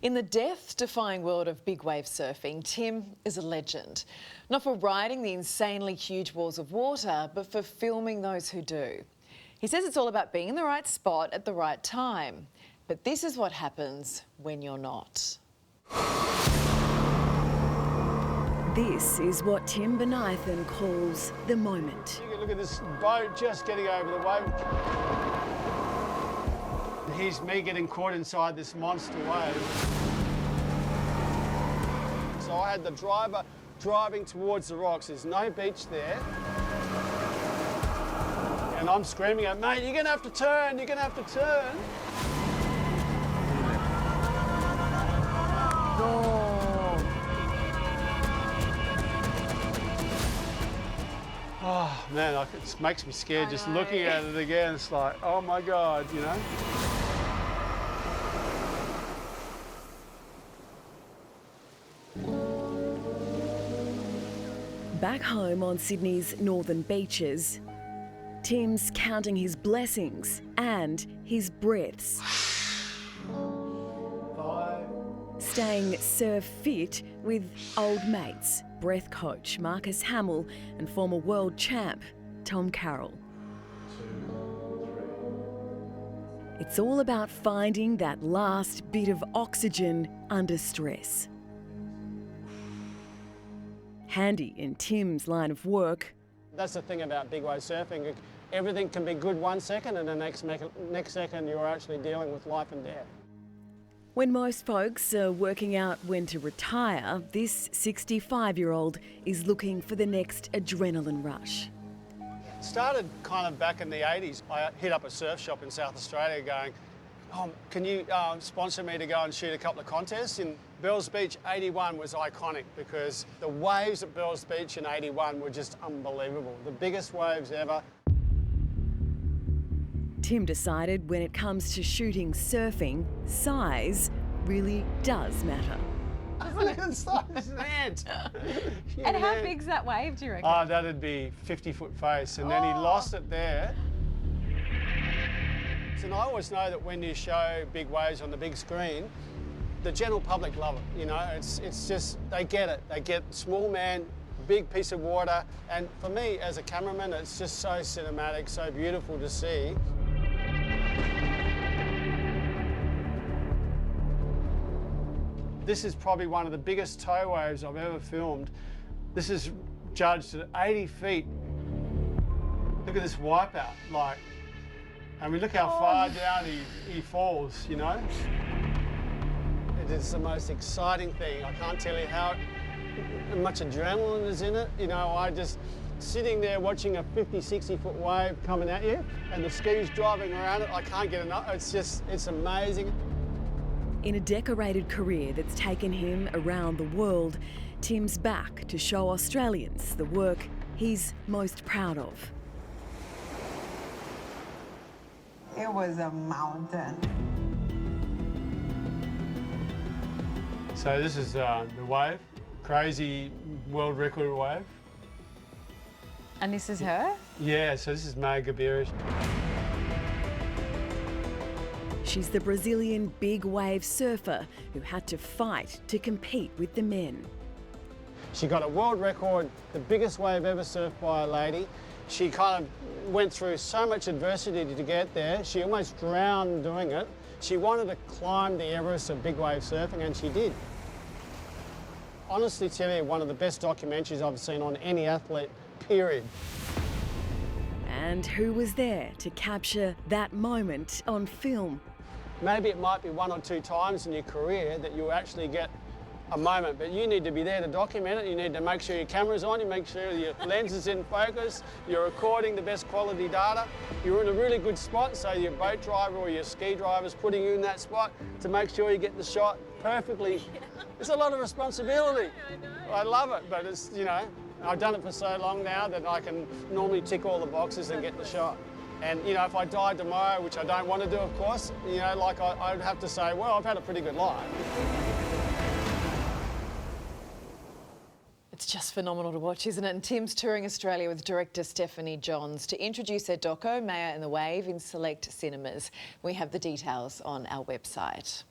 In the death-defying world of big wave surfing, Tim is a legend. Not for riding the insanely huge walls of water, but for filming those who do. He says it's all about being in the right spot at the right time. But this is what happens when you're not. This is what Tim Benithan calls the moment. You can look at this boat just getting over the wave. Here's me getting caught inside this monster wave. So I had the driver driving towards the rocks. There's no beach there. And I'm screaming at, mate, you're going to have to turn, you're going to have to turn. No. Oh, man, it makes me scared just looking at it again. It's like, oh, my God, you know. Back home on Sydney's northern beaches, Tim's counting his blessings and his breaths. 5. Staying surf fit with old mates, breath coach Marcus Hamill and former world champ Tom Carroll. 2, 3. It's all about finding that last bit of oxygen under stress. Handy in Tim's line of work. That's the thing about big wave surfing. Everything can be good 1 second and the next second you're actually dealing with life and death. When most folks are working out when to retire, this 65-year-old is looking for the next adrenaline rush. It started kind of back in the 80s. I hit up a surf shop in South Australia going, oh, can you sponsor me to go and shoot a couple of contests? In Bells Beach, 81 was iconic because the waves at Bells Beach in 81 were just unbelievable. The biggest waves ever. Tim decided when it comes to shooting surfing, size really does matter. Look at the size of an ant. And how big's that wave, do you reckon? Oh, that'd be 50-foot face, and then he lost it there. And I always know that when you show big waves on the big screen, the general public love it. You know, it's just, they get it. They get small man, big piece of water. And for me, as a cameraman, it's just so cinematic, so beautiful to see. This is probably one of the biggest tow waves I've ever filmed. This is judged at 80 feet. Look at this wipeout, like, I mean, look how far down he falls, you know? It is the most exciting thing. I can't tell you how much adrenaline is in it. You know, I just sitting there watching a 50, 60-foot wave coming at you and the skis driving around it, I can't get enough. It's amazing. In a decorated career that's taken him around the world, Tim's back to show Australians the work he's most proud of. It was a mountain. So this is the wave, crazy world record wave. And this is her? Yeah, so this is Gabeira. She's the Brazilian big wave surfer who had to fight to compete with the men. She got a world record, the biggest wave ever surfed by a lady. She kind of went through so much adversity to get there. She almost drowned doing it. She wanted to climb the Everest of big wave surfing, and she did. Honestly tell you, one of the best documentaries I've seen on any athlete, period. And who was there to capture that moment on film? Maybe it might be 1 or 2 times in your career that you actually get a moment, but you need to be there to document it. You need to make sure your camera's on, you make sure your lens is in focus, you're recording the best quality data, you're in a really good spot, so your boat driver or your ski driver's putting you in that spot to make sure you get the shot perfectly. It's a lot of responsibility. I love it, but it's, you know, I've done it for so long now that I can normally tick all the boxes and get the shot. And, you know, if I died tomorrow, which I don't want to do, of course, you know, like I'd have to say, well, I've had a pretty good life. It's just phenomenal to watch, isn't it? And Tim's touring Australia with director Stephanie Johns to introduce her doco, Maya and the Wave, in select cinemas. We have the details on our website.